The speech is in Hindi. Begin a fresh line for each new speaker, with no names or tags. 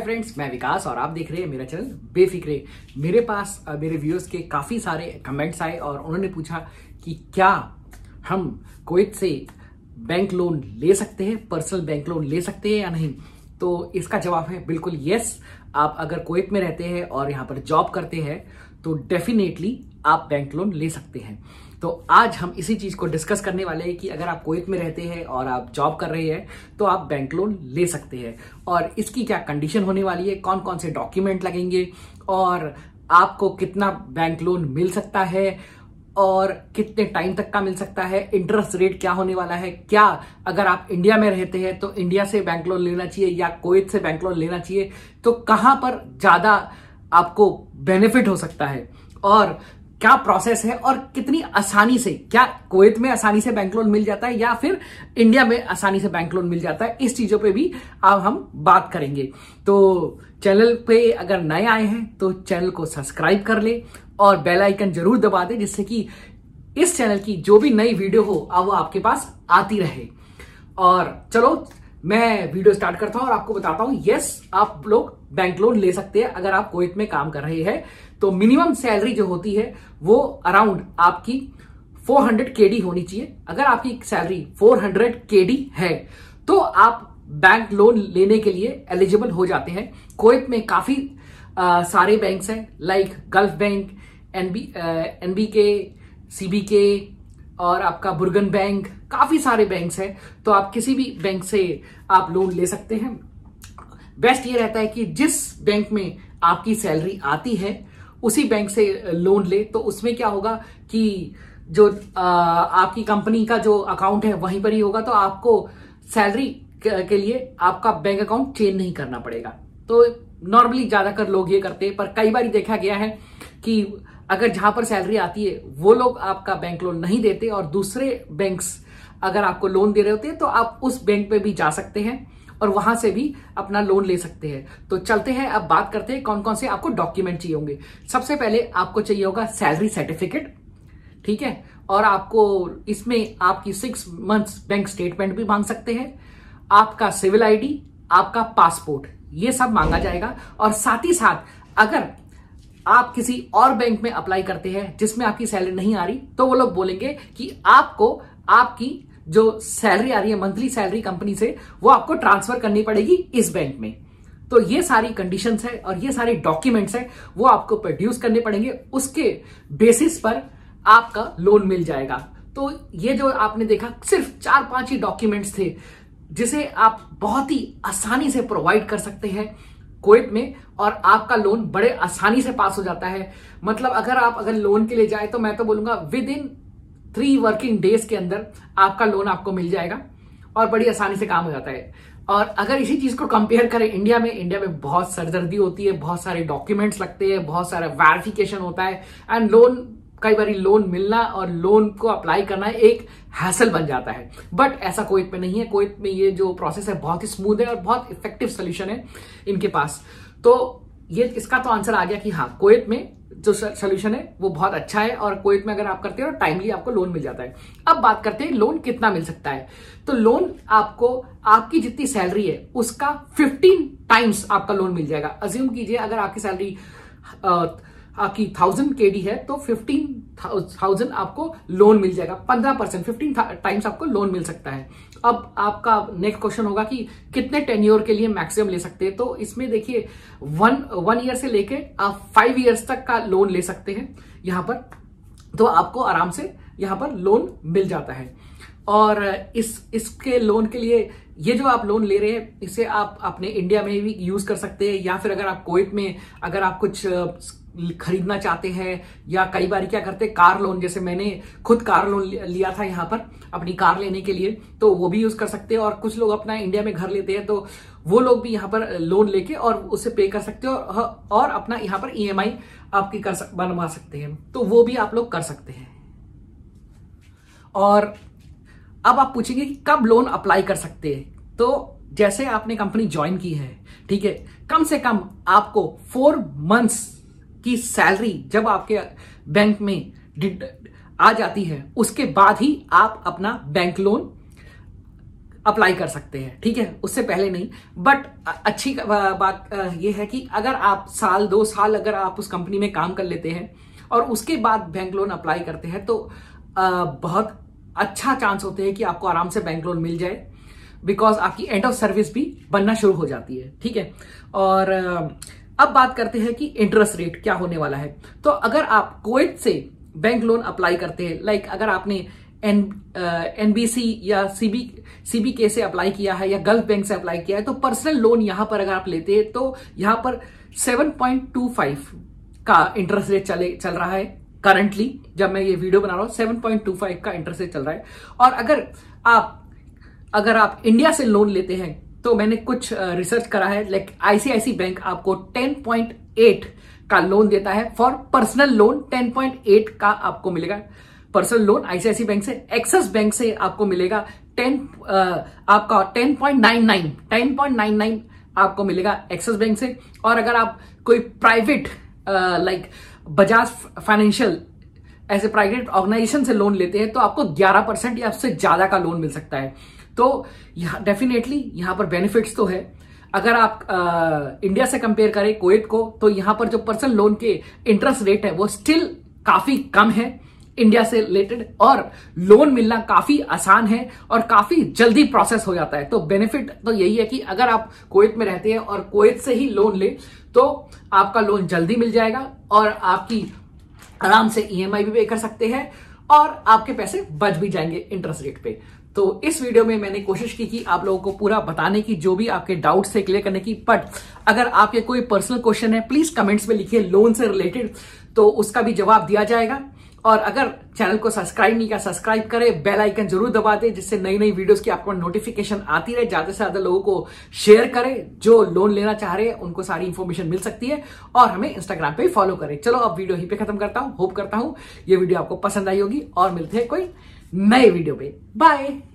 फ्रेंड्स, मैं विकास और आप देख रहे हैं मेरा चैनल बेफिक्रे। मेरे पास मेरे व्यूअर्स के काफ़ी सारे कमेंट्स आए और उन्होंने पूछा कि क्या हम कुवैत से बैंक लोन ले सकते हैं, पर्सनल बैंक लोन ले सकते हैं या नहीं। तो इसका जवाब है बिल्कुल यस। आप अगर कुवैत में रहते हैं और यहाँ पर जॉब करते हैं तो डेफिनेटली आप बैंक लोन ले सकते हैं। तो आज हम इसी चीज को डिस्कस करने वाले हैं कि अगर आप कुवैत में रहते हैं और आप जॉब कर रहे हैं तो आप बैंक लोन ले सकते हैं और इसकी क्या कंडीशन होने वाली है, कौन कौन से डॉक्यूमेंट लगेंगे और आपको कितना बैंक लोन मिल सकता है और कितने टाइम तक का मिल सकता है, इंटरेस्ट रेट क्या होने वाला है, क्या अगर आप इंडिया में रहते हैं तो इंडिया से बैंक लोन लेना चाहिए या कुवैत से बैंक लोन लेना चाहिए, तो कहां पर ज्यादा आपको बेनिफिट हो सकता है और क्या प्रोसेस है और कितनी आसानी से, क्या कुवैत में आसानी से बैंक लोन मिल जाता है या फिर इंडिया में आसानी से बैंक लोन मिल जाता है, इस चीजों पे भी अब हम बात करेंगे। तो चैनल पे अगर नए आए हैं तो चैनल को सब्सक्राइब कर ले और बेल आइकन जरूर दबा दे जिससे कि इस चैनल की जो भी नई वीडियो हो अब वो आपके पास आती रहे। और चलो मैं वीडियो स्टार्ट करता हूं और आपको बताता हूं यस, आप लोग बैंक लोन ले सकते हैं अगर आप कुवैत में काम कर रहे हैं। तो मिनिमम सैलरी जो होती है वो अराउंड आपकी 400 KD होनी चाहिए। अगर आपकी सैलरी 400 KD है तो आप बैंक लोन लेने के लिए एलिजिबल हो जाते हैं। कुवैत में काफी सारे बैंक्स हैं like gulf bank, NBK, CBK और आपका बुर्गन बैंक, काफी सारे बैंक्स हैं। तो आप किसी भी बैंक से आप लोन ले सकते हैं। बेस्ट ये रहता है कि जिस बैंक में आपकी सैलरी आती है उसी बैंक से लोन ले। तो उसमें क्या होगा कि जो आपकी कंपनी का जो अकाउंट है वहीं पर ही होगा, तो आपको सैलरी के लिए आपका बैंक अकाउंट चेंज नहीं करना पड़ेगा। तो नॉर्मली ज्यादातर लोग ये करते हैं, पर कई बार देखा गया है कि अगर जहां पर सैलरी आती है वो लोग आपका बैंक लोन नहीं देते और दूसरे बैंक्स अगर आपको लोन दे रहे होते हैं तो आप उस बैंक पे भी जा सकते हैं और वहां से भी अपना लोन ले सकते हैं। तो चलते हैं, अब बात करते हैं कौन कौन से आपको डॉक्यूमेंट चाहिए होंगे। सबसे पहले आपको चाहिए होगा सैलरी सर्टिफिकेट, ठीक है, और आपको इसमें आपकी 6 मंथ्स बैंक स्टेटमेंट भी मांग सकते हैं, आपका सिविल ID, आपका पासपोर्ट, ये सब मांगा जाएगा। और साथ ही साथ अगर आप किसी और बैंक में अप्लाई करते हैं जिसमें आपकी सैलरी नहीं आ रही तो वो लोग बोलेंगे कि आपको आपकी जो सैलरी आ रही है मंथली सैलरी कंपनी से वो आपको ट्रांसफर करनी पड़ेगी इस बैंक में। तो ये सारी कंडीशंस है और ये सारे डॉक्यूमेंट्स है वो आपको प्रोड्यूस करने पड़ेंगे, उसके बेसिस पर आपका लोन मिल जाएगा। तो ये जो आपने देखा सिर्फ 4-5 ही डॉक्यूमेंट्स थे जिसे आप बहुत ही आसानी से प्रोवाइड कर सकते हैं कुवैत में और आपका लोन बड़े आसानी से पास हो जाता है। मतलब अगर लोन के लिए जाए तो मैं तो बोलूंगा विद इन 3 वर्किंग डेज के अंदर आपका लोन आपको मिल जाएगा और बड़ी आसानी से काम हो जाता है। और अगर इसी चीज को कंपेयर करें इंडिया में बहुत सरदर्दी होती है, बहुत सारे डॉक्यूमेंट्स लगते हैं, बहुत सारा वेरिफिकेशन होता है एंड कई बार लोन मिलना और लोन को अप्लाई करना एक हैसल बन जाता है। बट ऐसा कुवैत में नहीं है। कुवैत में ये जो प्रोसेस है बहुत ही स्मूथ है और बहुत इफेक्टिव सोल्यूशन है इनके पास। तो ये इसका तो आंसर आ गया कि हाँ, कुवैत में जो सोल्यूशन है वो बहुत अच्छा है और कुवैत में अगर आप करते हो टाइमली आपको लोन मिल जाता है। अब बात करते हैं लोन कितना मिल सकता है। तो लोन आपको आपकी जितनी सैलरी है उसका 15 टाइम्स आपका लोन मिल जाएगा। अज्यूम कीजिए अगर आपकी सैलरी आपकी 1000 KD है तो 15,000 आपको लोन मिल जाएगा। 15%, 15 टाइम्स आपको लोन मिल सकता है। अब आपका नेक्स्ट क्वेश्चन होगा कि कितने टेन्योर के लिए मैक्सिमम ले सकते हैं। तो इसमें देखिए 1 ईयर से लेके आप 5 ईयर्स तक का लोन ले सकते हैं यहाँ पर, तो आपको आराम से यहाँ पर लोन मिल जाता है। और इसके लोन के लिए ये जो आप लोन ले रहे हैं इसे आप अपने इंडिया में भी यूज कर सकते हैं या फिर अगर आप कुवैत में अगर आप कुछ खरीदना चाहते हैं या कई बार क्या करते हैं कार लोन, जैसे मैंने खुद कार लोन लिया था यहाँ पर अपनी कार लेने के लिए, तो वो भी यूज कर सकते हैं। और कुछ लोग अपना इंडिया में घर लेते हैं तो वो लोग भी यहाँ पर लोन लेके और उसे पे कर सकते हो और अपना यहाँ पर EMI आपकी बनवा सकते हैं, तो वो भी आप लोग कर सकते हैं। और अब आप पूछेंगे कि कब लोन अप्लाई कर सकते हैं। तो जैसे आपने कंपनी ज्वाइन की है, ठीक है, कम से कम आपको 4 मंथ्स की सैलरी जब आपके बैंक में आ जाती है उसके बाद ही आप अपना बैंक लोन अप्लाई कर सकते हैं, ठीक है, उससे पहले नहीं। बट अच्छी बात यह है कि अगर आप साल 2 साल अगर आप उस कंपनी में काम कर लेते हैं और उसके बाद बैंक लोन अप्लाई करते हैं तो बहुत अच्छा चांस होते हैं कि आपको आराम से बैंक लोन मिल जाए, बिकॉज आपकी एंड ऑफ सर्विस भी बनना शुरू हो जाती है, ठीक है। और अब बात करते हैं कि इंटरेस्ट रेट क्या होने वाला है। तो अगर आप कुवैत से बैंक लोन अप्लाई करते हैं, लाइक अगर आपने एनबीसी या सीबीके से अप्लाई किया है या गल्फ बैंक से अप्लाई किया है, तो पर्सनल लोन यहां पर अगर आप लेते हैं तो यहां पर 7.25 का इंटरेस्ट रेट चल रहा है करंटली, जब मैं ये वीडियो बना रहा हूं 7.25 का इंटरेस्ट रेट चल रहा है। और अगर आप इंडिया से लोन लेते हैं तो मैंने कुछ रिसर्च करा है, लाइक आईसीआईसी बैंक आपको 10.8 का लोन देता है फॉर पर्सनल लोन। 10.8 का आपको मिलेगा पर्सनल लोन आईसीआईसी बैंक से। एक्सिस बैंक से आपको मिलेगा आपका 10.99 आपको मिलेगा एक्सिस बैंक से। और अगर आप कोई प्राइवेट लाइक बजाज फाइनेंशियल ऐसे प्राइवेट ऑर्गेनाइजेशन से लोन लेते हैं तो आपको 11% या उससे ज्यादा का लोन मिल सकता है। तो डेफिनेटली यहां पर बेनिफिट्स तो है। अगर आप इंडिया से कंपेयर करें कुवैत को, तो यहां पर जो पर्सनल लोन के इंटरेस्ट रेट है वो स्टिल काफी कम है इंडिया से रिलेटेड, और लोन मिलना काफी आसान है और काफी जल्दी प्रोसेस हो जाता है। तो बेनिफिट तो यही है कि अगर आप कुवैत में रहते हैं और कुवैत से ही लोन ले तो आपका लोन जल्दी मिल जाएगा और आपकी आराम से ईएमआई भी पे कर सकते हैं और आपके पैसे बच भी जाएंगे इंटरेस्ट रेट पे। तो इस वीडियो में मैंने कोशिश की कि आप लोगों को पूरा बताने की, जो भी आपके डाउट्स थे क्लियर करने की। बट अगर आपके कोई पर्सनल क्वेश्चन है प्लीज कमेंट्स में लिखिए लोन से रिलेटेड, तो उसका भी जवाब दिया जाएगा। और अगर चैनल को सब्सक्राइब नहीं किया सब्सक्राइब करें, बेल आइकन जरूर दबा दें जिससे नई नई वीडियोस की आपको नोटिफिकेशन आती रहे। ज्यादा से ज्यादा लोगों को शेयर करें, जो लोन लेना चाह रहे हैं उनको सारी इंफॉर्मेशन मिल सकती है। और हमें इंस्टाग्राम पे फॉलो करें। चलो अब वीडियो यहीं पे खत्म करता हूं। होप करता हूं ये वीडियो आपको पसंद आई होगी और मिलते हैं कोई नए वीडियो पे। बाय।